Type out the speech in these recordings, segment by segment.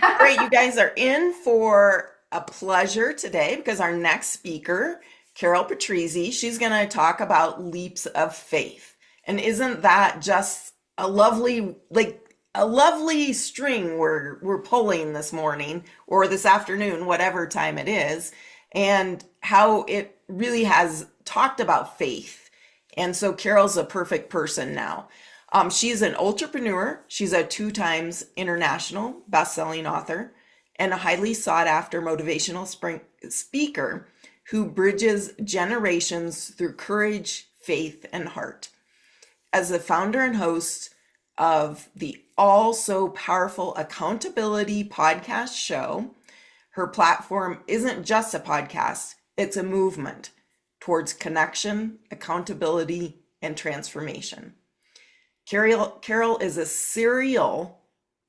All right, you guys are in for a pleasure today because our next speaker, Carol Patrizi, she's going to talk about leaps of faith. And isn't that just a lovely, like a lovely string we're pulling this morning or this afternoon, whatever time it is, and how it really has talked about faith. And so Carol's a perfect person now. She's an entrepreneur. She's a two times international best-selling author and a highly sought after motivational speaker who bridges generations through courage, faith, and heart. As the founder and host of the also powerful accountability podcast show, her platform isn't just a podcast, it's a movement towards connection, accountability, and transformation. Carroll is a serial,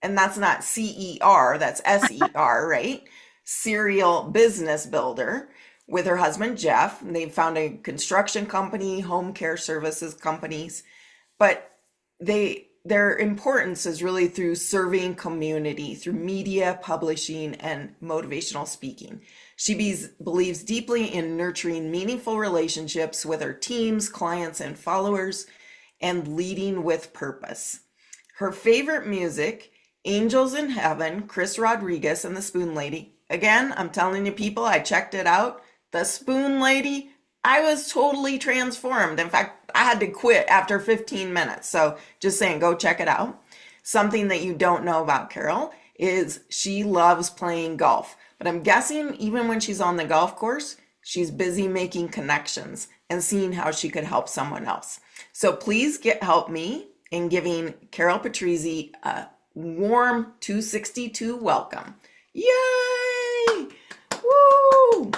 and that's not CER, that's SER, right? Serial business builder with her husband Jeff. They found a construction company, home care services companies, but their importance is really through serving community, through media, publishing, and motivational speaking. She believes deeply in nurturing meaningful relationships with her teams, clients, and followers, and leading with purpose. Her favorite music, Angels in Heaven, Chris Rodriguez and the Spoon Lady. Again, I'm telling you people, I checked it out. The Spoon Lady, I was totally transformed. In fact, I had to quit after 15 minutes. So just saying, go check it out. Something that you don't know about Carol is she loves playing golf. But I'm guessing even when she's on the golf course, she's busy making connections and seeing how she could help someone else. So please help me in giving Carol Patrizi a warm 262 welcome. Yay! Woo!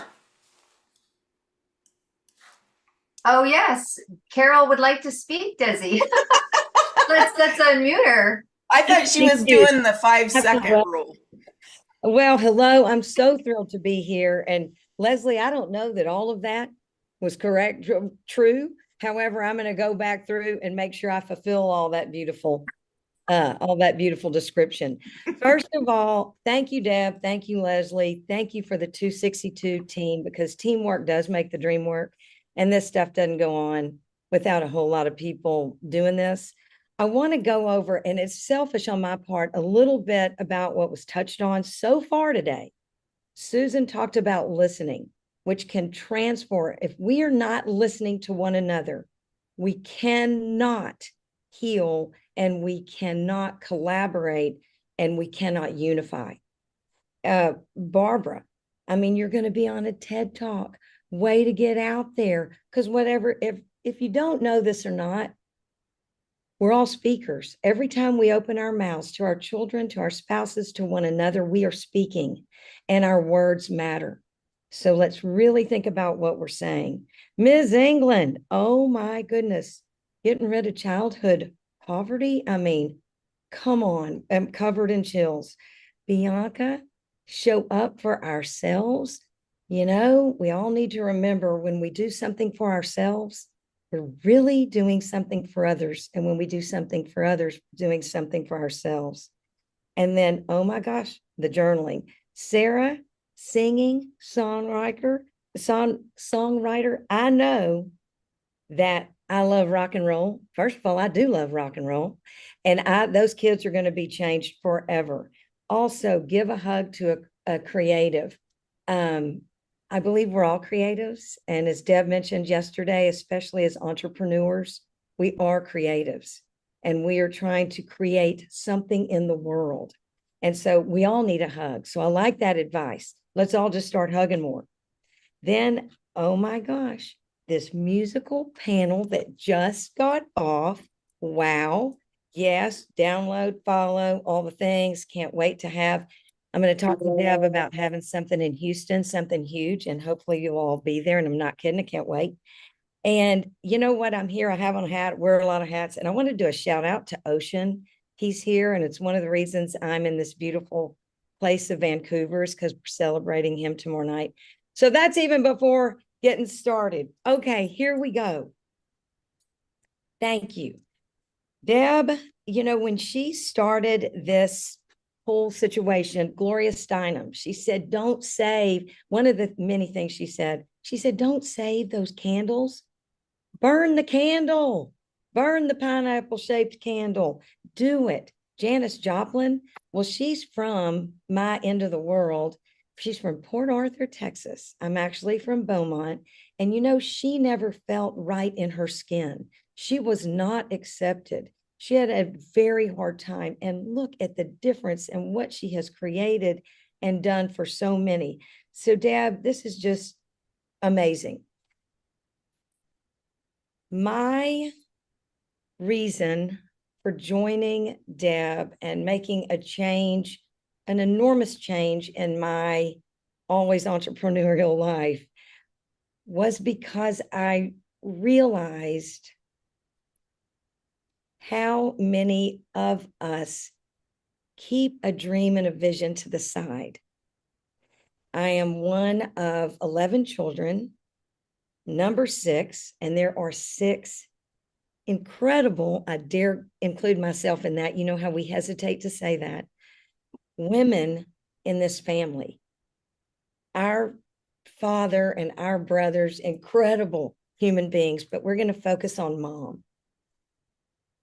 Oh yes, Carol would like to speak, Desi. Let's unmute her. I thought she Thank was you. doing the 5-second rule. Well, hello. I'm so thrilled to be here. And Leslie, I don't know that all of that was correct, true. However, I'm going to go back through and make sure I fulfill all that beautiful description. First of all, thank you, Deb. Thank you, Leslie. Thank you for the 262 team, because teamwork does make the dream work. And this stuff doesn't go on without a whole lot of people doing this. I want to go over, and it's selfish on my part, a little bit about what was touched on so far today. Susan talked about listening, which can transform. If we are not listening to one another, we cannot heal, and we cannot collaborate, and we cannot unify. Barbara, I mean, you're going to be on a TED Talk. Way to get out there, because whatever, if you don't know this or not, we're all speakers. Every time we open our mouths to our children, to our spouses, to one another, we are speaking, and our words matter. So let's really think about what we're saying. Ms. England, oh my goodness, getting rid of childhood poverty. I mean, come on, I'm covered in chills. Bianca, show up for ourselves. You know, we all need to remember, when we do something for ourselves, we're really doing something for others. And when we do something for others, doing something for ourselves. And then, oh my gosh, the journaling. Sarah, singing, songwriter. I know that I love rock and roll. First of all, I do love rock and roll. And those kids are going to be changed forever. Also, give a hug to a creative. I believe we're all creatives. And as Deb mentioned yesterday, especially as entrepreneurs, we are creatives, and we are trying to create something in the world. And so we all need a hug. So I like that advice. Let's all just start hugging more. Then, oh my gosh, this musical panel that just got off. Wow. Yes, download, follow, all the things. Can't wait to have. I'm going to talk to Deb about having something in Houston, something huge, and hopefully you'll all be there. And I'm not kidding. I can't wait. And you know what? I'm here. I have on a hat, wear a lot of hats. And I want to do a shout out to Ocean. He's here. And it's one of the reasons I'm in this beautiful place of Vancouver, is because we're celebrating him tomorrow night. So that's even before getting started. Okay, here we go. Thank you. Deb, you know, when she started this whole situation, Gloria Steinem, she said, don't save. One of the many things she said, don't save those candles. Burn the candle. Burn the pineapple shaped candle. Do it. Janis Joplin, well, she's from my end of the world. She's from Port Arthur, Texas. I'm actually from Beaumont. And she never felt right in her skin. She was not accepted. She had a very hard time. And look at the difference in what she has created and done for so many. So, Deb, this is just amazing. My reason for joining Deb and making a change, an enormous change in my always entrepreneurial life, was because I realized how many of us keep a dream and a vision to the side. I am one of 11 children, number 6, and there are 6 incredible, I dare include myself in that. You know how we hesitate to say that. Women in this family. Our father and our brothers, incredible human beings, but we're going to focus on Mom.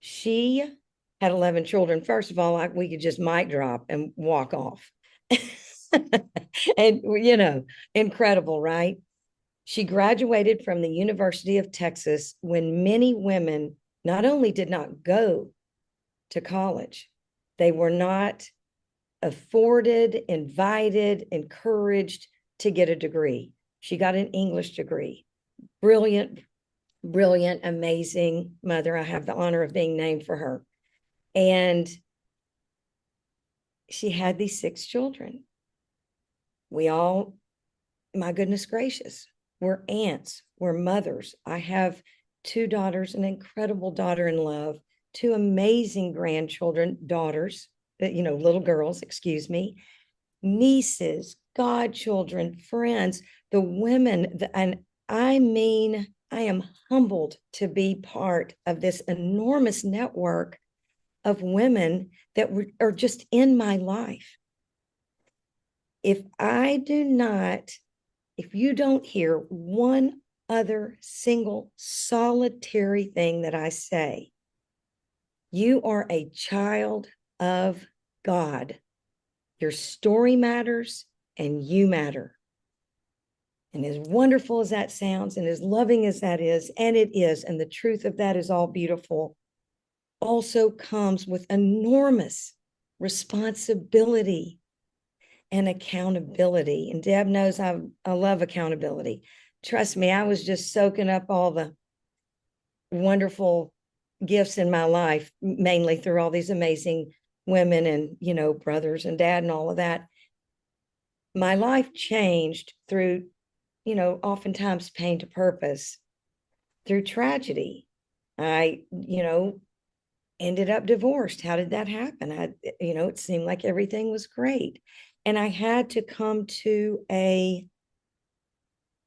She had 11 children. First of all, we could just mic drop and walk off. And, incredible, right? She graduated from the University of Texas when many women not only did not go to college, they were not afforded, invited, encouraged to get a degree. She got an English degree. Brilliant, amazing mother. I have the honor of being named for her. And she had these 6 children. We all, my goodness gracious, we're aunts, we're mothers. I have 2 daughters, an incredible daughter-in-law, 2 amazing grandchildren, daughters, little girls, excuse me, nieces, godchildren, friends, the women. And I am humbled to be part of this enormous network of women that are just in my life. If you don't hear one other single solitary thing that I say, you are a child of God. Your story matters and you matter. And as wonderful as that sounds and as loving as that is, and it is, and the truth of that is all beautiful, also comes with enormous responsibility and accountability. And Deb knows I love accountability. Trust me, I was just soaking up all the wonderful gifts in my life, mainly through all these amazing women and, brothers and dad and all of that. My life changed through, oftentimes pain to purpose, through tragedy. I, ended up divorced. How did that happen? It seemed like everything was great. And I had to come to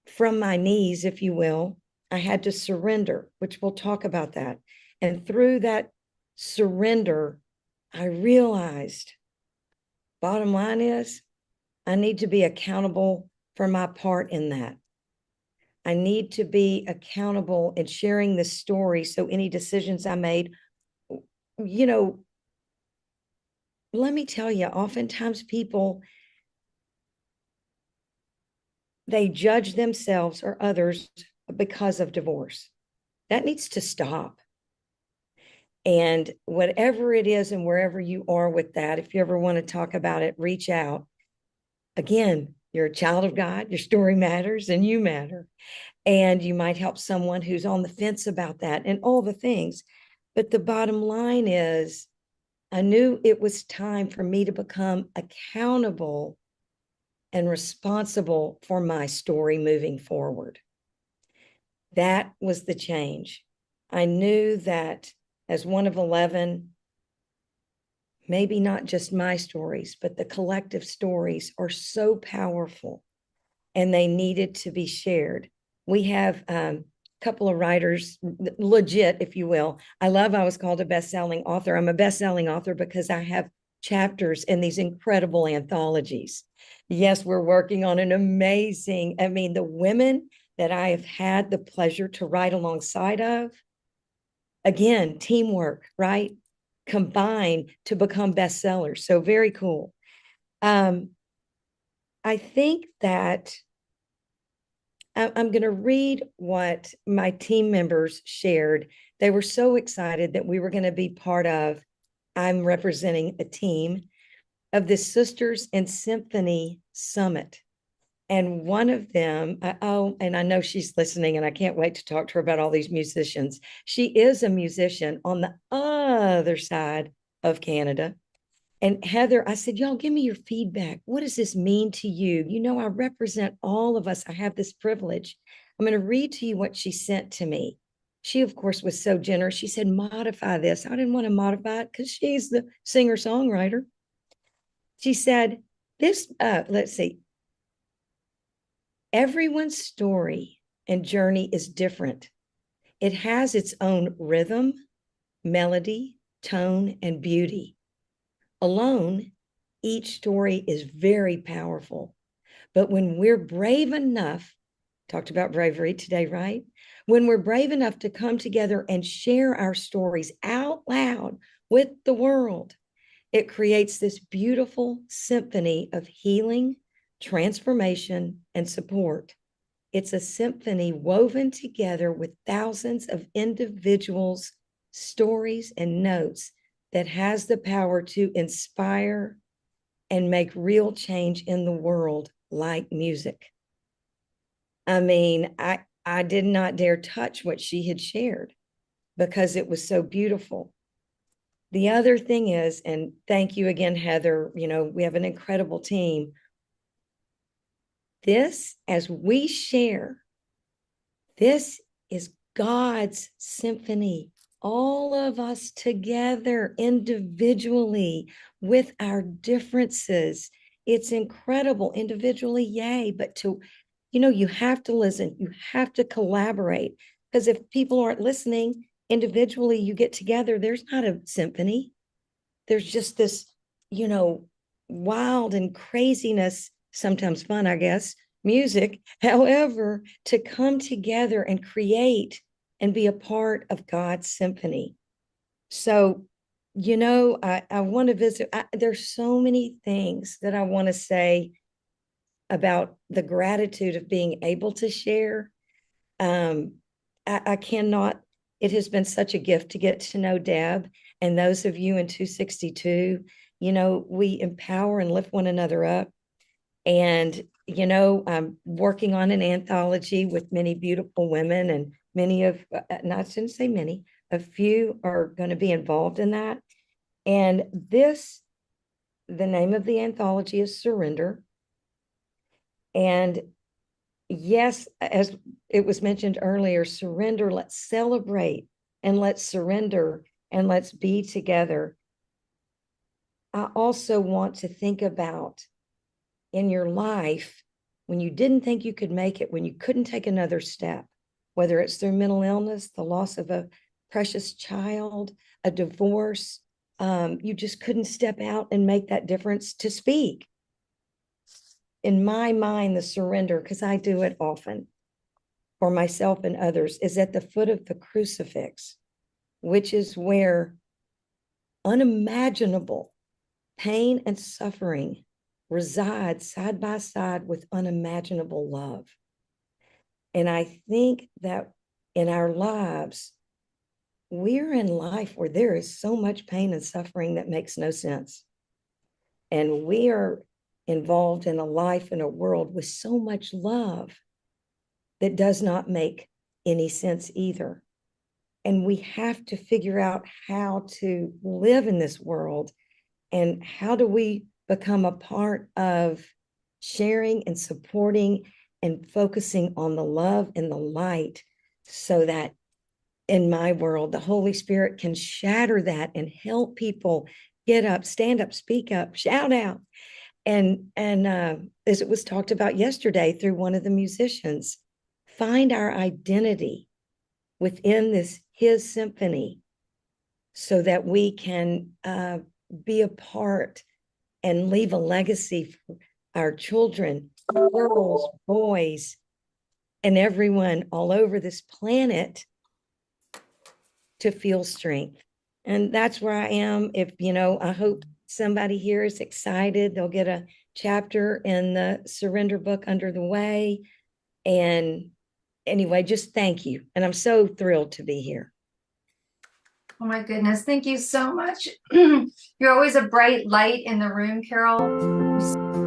from my knees, if you will, I had to surrender, which we'll talk about that. And through that surrender, I realized, bottom line is, I need to be accountable for my part in that. I need to be accountable in sharing this story. So any decisions I made, let me tell you, oftentimes people, they judge themselves or others because of divorce. That needs to stop. And whatever it is and wherever you are with that, if you ever want to talk about it, reach out. Again, you're a child of God, your story matters and you matter. And you might help someone who's on the fence about that and all the things. But the bottom line is, I knew it was time for me to become accountable and responsible for my story moving forward. That was the change. I knew that as one of 11, maybe not just my stories, but the collective stories are so powerful and they needed to be shared. We have a couple of writers, legit, if you will. I was called a best-selling author. I'm a best-selling author because I have chapters in these incredible anthologies. Yes, we're working on an amazing, I mean, the women that I have had the pleasure to write alongside of, again, teamwork, right? Combine to become bestsellers. So very cool. I think that I'm going to read what my team members shared. They were so excited that we were going to be part of, I'm representing a team of the Sisters in Symphony Summit. And one of them, oh, and I know she's listening, and I can't wait to talk to her about all these musicians. She is a musician on the other side of Canada. And Heather, I said, y'all give me your feedback. What does this mean to you? You know, I represent all of us. I have this privilege. I'm going to read to you what she sent to me. She, of course, was so generous. She said, modify this. I didn't want to modify it because she's the singer-songwriter. She said, let's see. Everyone's story and journey is different. It has its own rhythm, melody, tone, and beauty. Alone, each story is very powerful. But when we're brave enough, talked about bravery today, right? When we're brave enough to come together and share our stories out loud with the world, it creates this beautiful symphony of healing, transformation, and support. It's a symphony woven together with thousands of individuals' stories and notes that has the power to inspire and make real change in the world like music. I mean, I did not dare touch what she had shared because it was so beautiful. The other thing is, and thank you again, Heather, you know, we have an incredible team. This, as we share, this is God's symphony. All of us together individually with our differences. It's incredible individually, yay, but you have to listen, you have to collaborate, because if people aren't listening individually, you get together, there's not a symphony. There's just this, wild and craziness, sometimes fun, I guess, music. However, to come together and create and be a part of God's symphony. So, I want to visit. There's so many things that I want to say about the gratitude of being able to share. I cannot, it has been such a gift to get to know Deb and those of you in 262. We empower and lift one another up. And, I'm working on an anthology with many beautiful women, and many of, not to say many, a few are going to be involved in that. And the name of the anthology is Surrender. And yes, as it was mentioned earlier, surrender, let's celebrate and let's surrender and let's be together. I also want to think about in your life when you didn't think you could make it, when you couldn't take another step, whether it's through mental illness, the loss of a precious child, a divorce, you just couldn't step out and make that difference to speak. In my mind, the surrender, because I do it often for myself and others, is at the foot of the crucifix, which is where unimaginable pain and suffering reside side by side with unimaginable love. And I think that in our lives, we're in life where there is so much pain and suffering that makes no sense. And we are involved in a life in a world with so much love that does not make any sense either. And we have to figure out how to live in this world, and how do we become a part of sharing and supporting and focusing on the love and the light, so that in my world, the Holy Spirit can shatter that and help people get up, stand up, speak up, shout out. And as it was talked about yesterday through one of the musicians, find our identity within his symphony, so that we can be a part and leave a legacy for our children, girls, boys, and everyone all over this planet to feel strength. And that's where I am. If, I hope somebody here is excited. They'll get a chapter in the surrender book under the way. And anyway, just thank you. And I'm so thrilled to be here. Oh my goodness. Thank you so much. You're always a bright light in the room, Carol.